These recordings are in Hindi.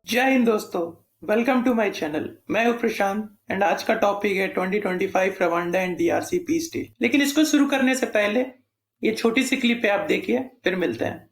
जय हिंद दोस्तों। Welcome to my channel. मैं हूं प्रशांत एंड आज का टॉपिक है 2025 Rwanda and DRC peace deal. लेकिन इसको शुरू करने से पहले ये छोटी सी क्लिप है, आप देखिए, फिर मिलते हैं।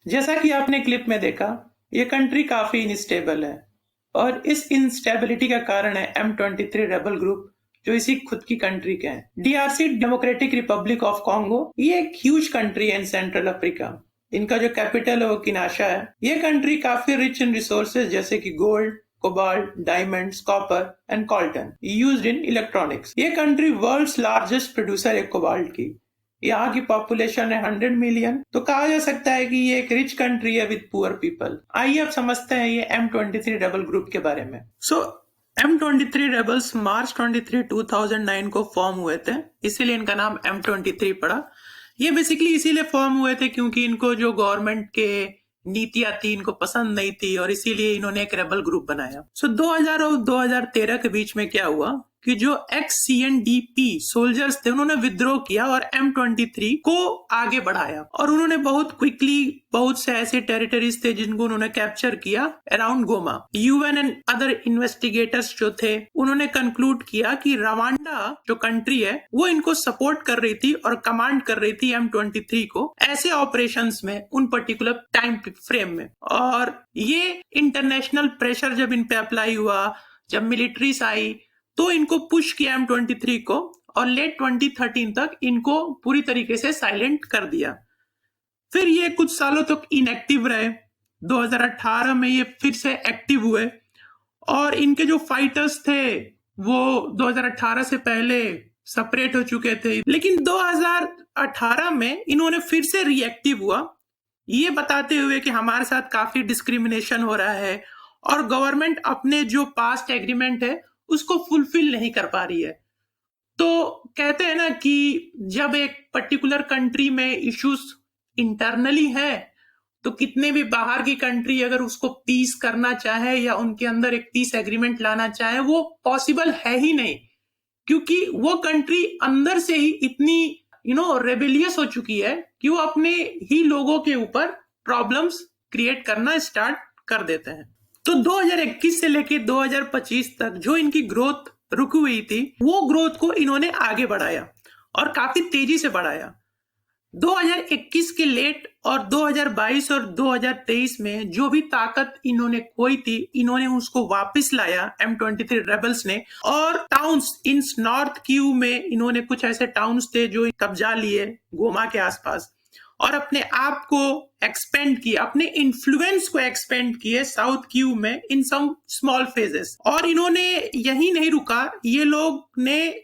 जैसा कि आपने क्लिप में देखा, ये कंट्री काफी इनस्टेबल है और इस इंस्टेबिलिटी का कारण है M23 रेबल ग्रुप, जो इसी खुद की कंट्री के हैं। DRC democratic Republic of Congo ये एक ह्यूज कंट्री है इन सेंट्रल अफ्रीका। इनका जो कैपिटल है वो किनाशा है। ये कंट्री काफी रिच इन रिसोर्सेज जैसे कि gold, cobalt, diamonds, copper and coltan used in electronics. ये कंट्री वर्ल्ड्स लार्जेस्ट प्रोड्यूसर है कोबाल्ट की। यहाँ की पॉपुलेशन है 100 मिलियन, तो कहा जा सकता है कि ये एक रिच कंट्री है विद पुअर पीपल। आइए अब समझते हैं ये M23 रेबल ग्रुप के बारे में। M23 रेबल्स मार्च 23, 2009 को फॉर्म हुए थे, इसीलिए इनका नाम M23 पड़ा। ये बेसिकली इसीलिए फॉर्म हुए थे क्योंकि इनको जो गवर्नमेंट के नीतियां थी इनको पसंद नहीं थी और इसीलिए इन्होंने एक रेबल ग्रुप बनाया। 2000 और 2013 के बीच में क्या हुआ कि जो ex-CNDP सोल्जर्स थे उन्होंने विद्रोह किया और M23 को आगे बढ़ाया और उन्होंने बहुत क्विकली बहुत से ऐसे टेरिटरीज थे जिनको उन्होंने कैप्चर किया around Goma. UN and other investigators जो थे उन्होंने कंक्लूड किया कि रवांडा जो कंट्री है वो इनको सपोर्ट कर रही थी और कमांड कर रही थी M23 को ऐसे ऑपरेशंस में उन पर्टिकुलर टाइम फ्रेम में। और ये इंटरनेशनल प्रेशर जब इन पे अप्लाई हुआ, जब मिलिट्रीज आई, तो इनको पुश किया M23 को और लेट 2013 तक इनको पूरी तरीके से साइलेंट कर दिया। फिर ये कुछ सालों तक इनएक्टिव रहे। 2018 में ये फिर से एक्टिव हुए और इनके जो फाइटर्स थे वो 2018 से पहले सेपरेट हो चुके थे, लेकिन 2018 में इन्होंने फिर से रिएक्टिव हुआ, ये बताते हुए कि हमारे साथ काफी डिस्क्रिमिनेशन हो रहा है और गवर्नमेंट अपने जो पास्ट एग्रीमेंट है उसको फुलफिल नहीं कर पा रही है। तो कहते हैं ना कि जब एक पर्टिकुलर कंट्री में इश्यूज इंटरनली है तो कितने भी बाहर की कंट्री अगर उसको पीस करना चाहे या उनके अंदर एक पीस एग्रीमेंट लाना चाहे वो पॉसिबल है ही नहीं, क्योंकि वो कंट्री अंदर से ही इतनी रेबेलियस हो चुकी है कि वो अपने ही लोगों के ऊपर प्रॉब्लम्स क्रिएट करना स्टार्ट कर देते हैं। तो 2021 से लेके 2025 तक जो इनकी ग्रोथ रुकी हुई थी वो ग्रोथ को इन्होंने आगे बढ़ाया और काफी तेजी से बढ़ाया। 2021 के लेट और 2022 और 2023 में जो भी ताकत इन्होंने खोई थी इन्होंने उसको वापस लाया M23 रेबल्स ने। और टाउन्स इन नॉर्थ क्यू में इन्होंने कुछ ऐसे टाउन्स थे जो कब्जा लिए गोमा के आसपास और अपने आप को एक्सपेंड किया, अपने इन्फ्लुएंस को एक्सपेंड किए साउथ क्यू में इन सम स्मॉल फेजेस। और इन्होंने यही नहीं रुका, ये लोग ने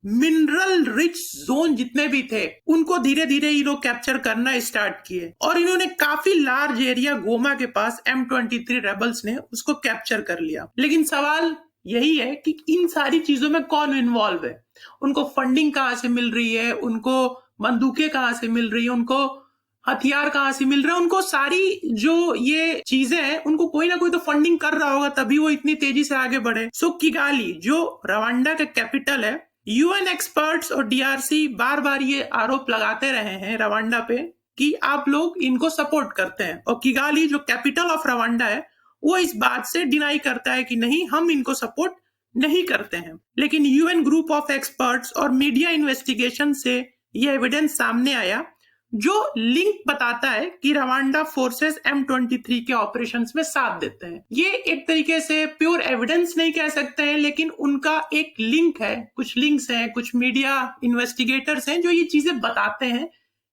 मिनरल रिच जोन जितने भी थे उनको धीरे धीरे ये लोग कैप्चर करना स्टार्ट किए और इन्होंने काफी लार्ज एरिया गोमा के पास M23 रेबल्स ने उसको कैप्चर कर लिया। लेकिन सवाल यही है कि इन सारी चीजों में कौन इन्वॉल्व है, उनको फंडिंग कहाँ से मिल रही है, उनको बंदूकें कहाँ से मिल रही है, उनको हथियार कहाँ से मिल रहे हैं, उनको सारी जो ये चीजें हैं उनको कोई ना कोई तो फंडिंग कर रहा होगा तभी वो इतनी तेजी से आगे बढ़े। सो किगाली जो रवांडा का कैपिटल है, यूएन एक्सपर्ट्स और डीआरसी बार बार ये आरोप लगाते रहे हैं रवांडा पे कि आप लोग इनको सपोर्ट करते हैं और किगाली जो कैपिटल ऑफ रवांडा है वो इस बात से डिनाई करता है कि नहीं, हम इनको सपोर्ट नहीं करते हैं। लेकिन यूएन ग्रुप ऑफ एक्सपर्ट्स और मीडिया इन्वेस्टिगेशन से ये एविडेंस सामने आया जो लिंक बताता है कि रवांडा फोर्सेस M23 के ऑपरेशंस में साथ देते हैं। ये एक तरीके से प्योर एविडेंस नहीं कह सकते हैं, लेकिन उनका एक लिंक है, कुछ लिंक्स हैं, कुछ मीडिया इन्वेस्टिगेटर्स हैं जो ये चीजें बताते हैं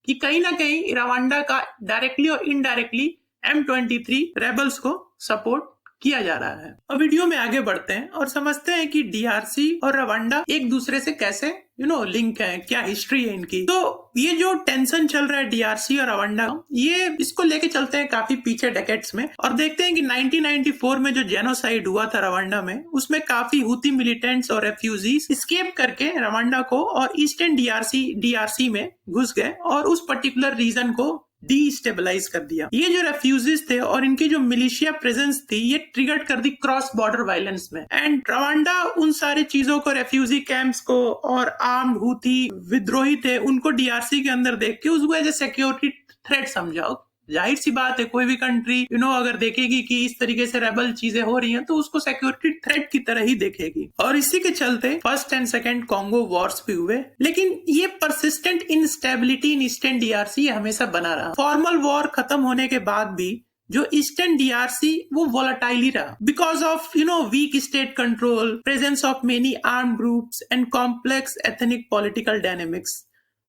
कि कहीं ना कहीं रवांडा का डायरेक्टली और इनडायरेक्टली M23 रेबल्स को सपोर्ट किया जा रहा है। अब वीडियो में आगे बढ़ते हैं और समझते हैं कि डीआरसी और रवांडा एक दूसरे से कैसे लिंक है, क्या हिस्ट्री है इनकी। तो ये जो टेंशन चल रहा है डीआरसी और रवांडा, ये इसको लेके चलते हैं काफी पीछे डेकेड्स में और देखते हैं कि 1994 में जो जेनोसाइड हुआ था रवांडा में, उसमें काफी हुती मिलिटेंट्स और रेफ्यूजीज एस्केप करके रवांडा को और ईस्टर्न डीआरसी में घुस गए और उस पर्टिकुलर रीजन को डीस्टेबलाइज कर दिया। ये जो रेफ्यूजीज थे और इनकी जो मिलिशिया प्रेजेंस थी, ये ट्रिगर कर दी क्रॉस बॉर्डर वायलेंस में। एंड रवांडा उन सारी चीजों को, रेफ्यूजी कैंप्स को और आर्म्ड हूथी विद्रोही थे, उनको डीआरसी के अंदर देख के उसको एज ए सिक्योरिटी थ्रेट समझाओ। जाहिर सी बात है, कोई भी कंट्री अगर देखेगी कि इस तरीके से रेबल चीजें हो रही हैं तो उसको सिक्योरिटी थ्रेट की तरह ही देखेगी। और इसी के चलते first and second Congo Wars भी हुए। लेकिन ये persistent instability in eastern DRC हमेशा बना रहा। फॉर्मल वॉर खत्म होने के बाद भी जो ईस्टर्न डीआरसी वो वोलाटाइल ही रहा, because of weak state control, presence of many armed groups and complex ethnic political dynamics.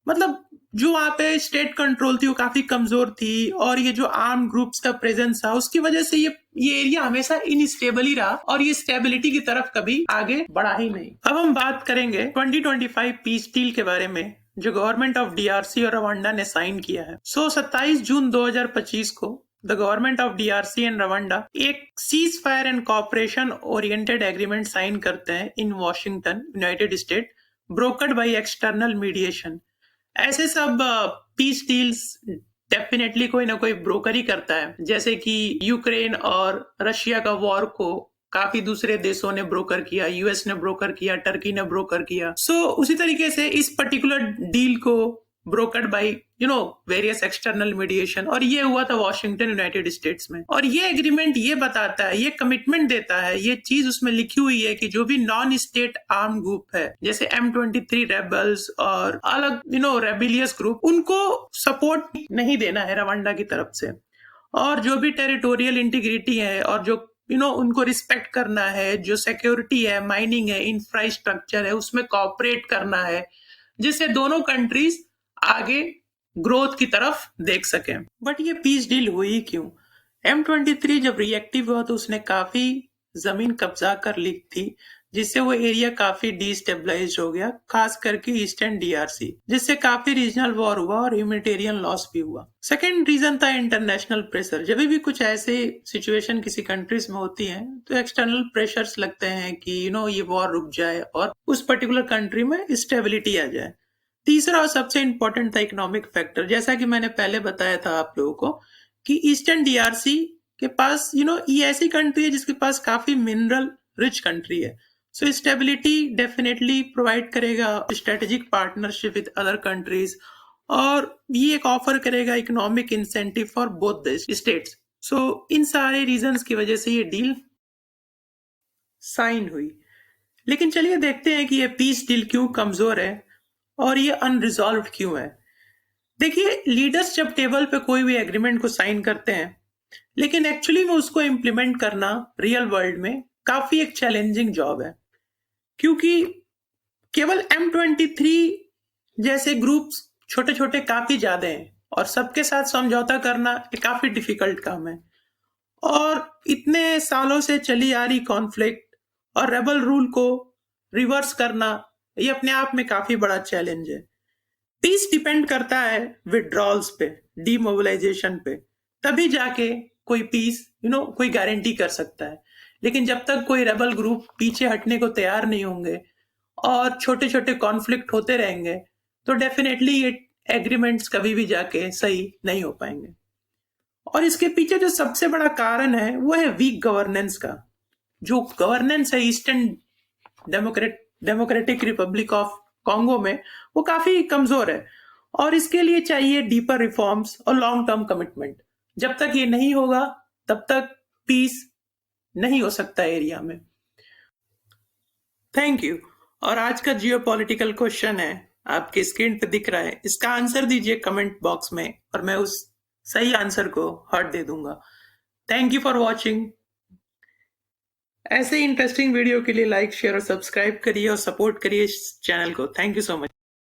मतलब जो वहां पे स्टेट कंट्रोल थी वो काफी कमजोर थी, और ये जो आर्म ग्रुप्स का प्रेजेंस था उसकी वजह से ये एरिया हमेशा इनस्टेबल ही रहा और ये स्टेबिलिटी की तरफ कभी आगे बढ़ा ही नहीं। अब हम बात करेंगे 2025 पीस डील के बारे में, जो गवर्नमेंट ऑफ डीआरसी और रवांडा ने साइन किया है। 27 जून 2025 को the government of DRC and Rwanda एक ceasefire and cooperation oriented agreement sign करते हैं in Washington, United State, brokered by external mediation. ऐसे सब पीस डील्स डेफिनेटली कोई ना कोई ब्रोकर ही करता है, जैसे कि यूक्रेन और रशिया का वॉर को काफी दूसरे देशों ने ब्रोकर किया, यूएस ने ब्रोकर किया, टर्की ने ब्रोकर किया। सो उसी तरीके से इस पर्टिकुलर डील को brokered by various external mediation, और ये हुआ था वॉशिंगटन, यूनाइटेड स्टेट्स में। और ये एग्रीमेंट ये बताता है, ये कमिटमेंट देता है, ये चीज उसमें लिखी हुई है कि जो भी नॉन स्टेट आर्म ग्रुप है, जैसे M23 रेबल्स और अलग रेबिलियस ग्रुप, उनको सपोर्ट नहीं देना है रवांडा की तरफ से। और जो भी टेरिटोरियल इंटीग्रिटी है और जो उनको रिस्पेक्ट करना है, जो सिक्योरिटी है, माइनिंग है, इंफ्रास्ट्रक्चर है, उसमें कॉपरेट करना है, जिससे दोनों कंट्रीज आगे ग्रोथ की तरफ देख सके। बट ये पीस डील हुई क्यों? M23 जब रिएक्टिव हुआ तो उसने काफी जमीन कब्जा कर ली थी, जिससे वो एरिया काफी डिस्टेबलाइज हो गया, खास करके ईस्टर्न डीआरसी, जिससे काफी रीजनल वॉर हुआ और ह्यूमैनिटेरियन लॉस भी हुआ। सेकेंड रीजन था इंटरनेशनल प्रेशर। जब भी कुछ ऐसे सिचुएशन किसी कंट्रीज में होती है तो एक्सटर्नल प्रेशर्स लगते हैं कि ये वॉर रुक जाए और उस पर्टिकुलर कंट्री में स्टेबिलिटी आ जाए। तीसरा और सबसे इंपॉर्टेंट था इकोनॉमिक फैक्टर। जैसा कि मैंने पहले बताया था आप लोगों को कि ईस्टर्न डीआरसी के पास ये ऐसी कंट्री है जिसके पास काफी मिनरल रिच कंट्री है। सो स्टेबिलिटी डेफिनेटली प्रोवाइड करेगा strategic partnership with other countries, और ये एक ऑफर करेगा economic incentive for both the states. So इन सारे रीजंस की वजह से ये डील साइन हुई। लेकिन चलिए देखते हैं कि ये पीस डील क्यों कमजोर है और ये अनरिजॉल्व क्यों है। देखिए, लीडर्स जब टेबल पे कोई भी एग्रीमेंट को साइन करते हैं, लेकिन एक्चुअली में उसको इम्प्लीमेंट करना रियल वर्ल्ड में काफी एक चैलेंजिंग जॉब है, क्योंकि केवल M23 जैसे ग्रुप्स छोटे छोटे काफी ज्यादा हैं और सबके साथ समझौता करना एक काफी डिफिकल्ट काम है। और इतने सालों से चली आ रही कॉन्फ्लिक्ट और रेबल रूल को रिवर्स करना, ये अपने आप में काफी बड़ा चैलेंज है। पीस डिपेंड करता है विड्रॉल्स पे, डीमोबिलाइजेशन पे, तभी जाके कोई पीस कोई गारंटी कर सकता है। लेकिन जब तक कोई रेबल ग्रुप पीछे हटने को तैयार नहीं होंगे और छोटे छोटे कॉन्फ्लिक्ट होते रहेंगे तो डेफिनेटली ये एग्रीमेंट्स कभी भी जाके सही नहीं हो पाएंगे। और इसके पीछे जो सबसे बड़ा कारण है वो है वीक गवर्नेंस का। जो गवर्नेंस है eastern democratic Republic of Congo में, वो काफी कमजोर है, और इसके लिए चाहिए डीपर रिफॉर्म्स और लॉन्ग टर्म कमिटमेंट। जब तक ये नहीं होगा तब तक पीस नहीं हो सकता एरिया में। Thank you. और आज का जियोपॉलिटिकल क्वेश्चन है, आपके स्क्रीन पे दिख रहा है, इसका आंसर दीजिए कमेंट बॉक्स में और मैं उस सही आंसर को हार्ट दे दूंगा। Thank you for watching. ऐसे इंटरेस्टिंग वीडियो के लिए लाइक, शेयर और सब्सक्राइब करिए और सपोर्ट करिए इस चैनल को। Thank you so much.